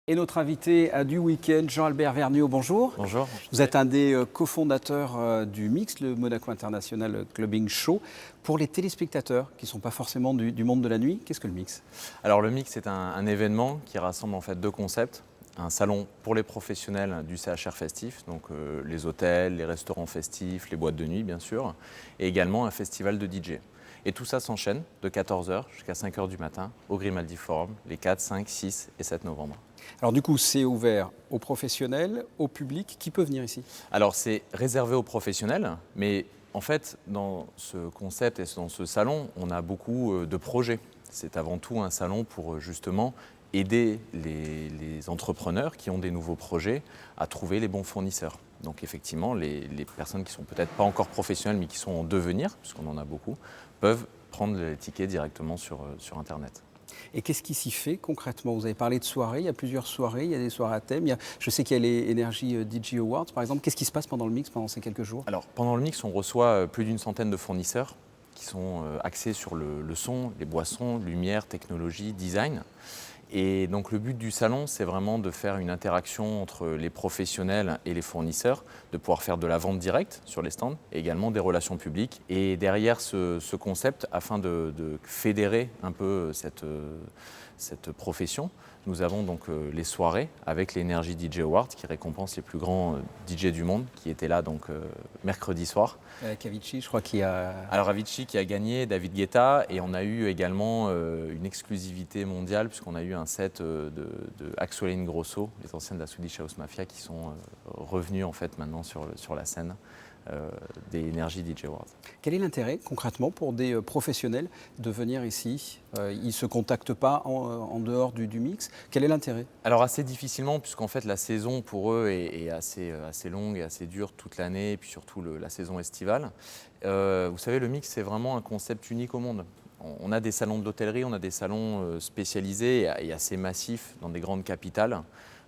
Et notre invité du week-end, Jean-Albert Vergniaud, bonjour. Bonjour. Vous êtes un des cofondateurs du MIX, le Monaco International Clubbing Show. Pour les téléspectateurs qui ne sont pas forcément du monde de la nuit, qu'est-ce que le MIX? Alors le MIX est un événement qui rassemble en fait deux concepts. Un salon pour les professionnels du CHR festif, donc les hôtels, les restaurants festifs, les boîtes de nuit bien sûr, et également un festival de DJ. Et tout ça s'enchaîne de 14h jusqu'à 5h du matin au Grimaldi Forum, les 4, 5, 6 et 7 novembre. Alors du coup, c'est ouvert aux professionnels, au public. Qui peut venir ici? Alors c'est réservé aux professionnels, mais en fait dans ce concept et dans ce salon, on a beaucoup de projets. C'est avant tout un salon pour justement aider les entrepreneurs qui ont des nouveaux projets à trouver les bons fournisseurs. Donc effectivement, les personnes qui ne sont peut-être pas encore professionnelles mais qui sont en devenir, puisqu'on en a beaucoup, peuvent prendre les tickets directement sur Internet. Et qu'est-ce qui s'y fait concrètement? Vous avez parlé de soirées, il y a plusieurs soirées, il y a des soirées à thème. Je sais qu'il y a les Energy DJ Awards par exemple. Qu'est-ce qui se passe pendant le MIX pendant ces quelques jours? Alors pendant le MIX, on reçoit plus d'une centaine de fournisseurs qui sont axés sur le son, les boissons, lumière, technologie, design. Et donc le but du salon, c'est vraiment de faire une interaction entre les professionnels et les fournisseurs, de pouvoir faire de la vente directe sur les stands, et également des relations publiques. Et derrière ce concept, afin de fédérer un peu cette profession, nous avons donc les soirées avec les Energy DJ Awards qui récompensent les plus grands DJ du monde, qui étaient là donc mercredi soir. Avicii, je crois qu'il y a... Alors Avicii qui a gagné, David Guetta, et on a eu également une exclusivité mondiale puisqu'on a eu un set de Axwell et Ingrosso, les anciens de la Swedish House Mafia, qui sont revenus en fait maintenant sur la scène des Energy DJ Awards. Quel est l'intérêt concrètement pour des professionnels de venir ici? Ils ne se contactent pas en dehors du MIX. Quel est l'intérêt? Alors assez difficilement, puisqu'en fait la saison pour eux est assez longue et assez dure toute l'année, et puis surtout la saison estivale. Vous savez, le MIX c'est vraiment un concept unique au monde. On a des salons de l'hôtellerie, on a des salons spécialisés et assez massifs dans des grandes capitales.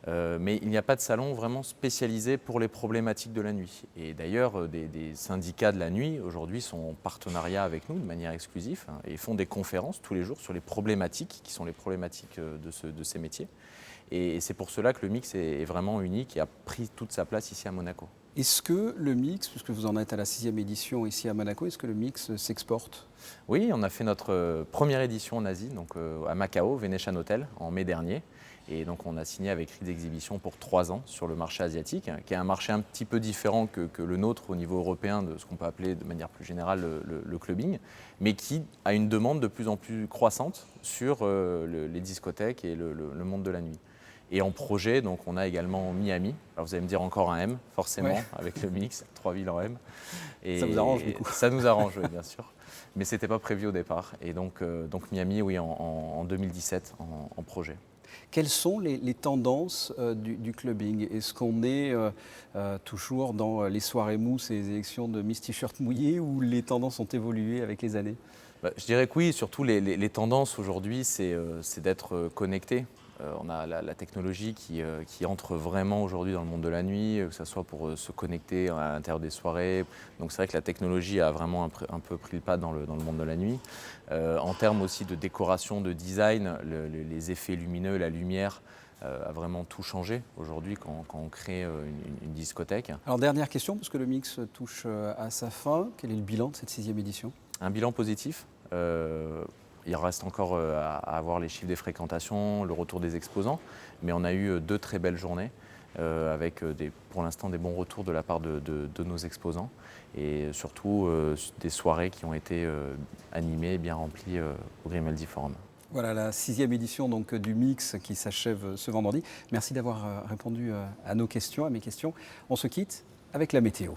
Mais il n'y a pas de salon vraiment spécialisé pour les problématiques de la nuit. Et d'ailleurs, des syndicats de la nuit aujourd'hui sont en partenariat avec nous de manière exclusive et font des conférences tous les jours sur les problématiques qui sont les problématiques de ces métiers. Et c'est pour cela que le MIX est vraiment unique et a pris toute sa place ici à Monaco. Est-ce que le MIX, puisque vous en êtes à la 6e édition ici à Monaco, est-ce que le MIX s'exporte? Oui, on a fait notre première édition en Asie, donc à Macao, Venetian Hotel, en mai dernier. Et donc on a signé avec Reed Exhibition pour 3 ans sur le marché asiatique, qui est un marché un petit peu différent que le nôtre au niveau européen, de ce qu'on peut appeler de manière plus générale le clubbing, mais qui a une demande de plus en plus croissante sur les discothèques et le monde de la nuit. Et en projet, donc on a également Miami. Alors vous allez me dire encore un M, forcément, ouais, avec le MIX, 3 villes en M. Et ça vous arrange du coup? Ça nous arrange, oui, bien sûr. Mais ce n'était pas prévu au départ. Et donc Miami, oui, en 2017, en projet. Quelles sont les tendances du clubbing? Est-ce qu'on est toujours dans les soirées mousse et les élections de Miss T-shirt mouillé, ou les tendances ont évolué avec les années? Je dirais que oui, surtout les tendances aujourd'hui, c'est d'être connecté. On a la technologie qui entre vraiment aujourd'hui dans le monde de la nuit, que ce soit pour se connecter à l'intérieur des soirées. Donc c'est vrai que la technologie a vraiment un peu pris le pas dans le monde de la nuit. En termes aussi de décoration, de design, les effets lumineux, la lumière a vraiment tout changé aujourd'hui quand on crée une discothèque. Alors dernière question, parce que le MIX touche à sa fin. Quel est le bilan de cette 6e édition? Un bilan positif. Il reste encore à avoir les chiffres des fréquentations, le retour des exposants, mais on a eu 2 très belles journées avec pour l'instant des bons retours de la part de nos exposants, et surtout des soirées qui ont été animées et bien remplies au Grimaldi Forum. Voilà la 6e édition donc, du MIX qui s'achève ce vendredi. Merci d'avoir répondu à nos questions, à mes questions. On se quitte avec la météo.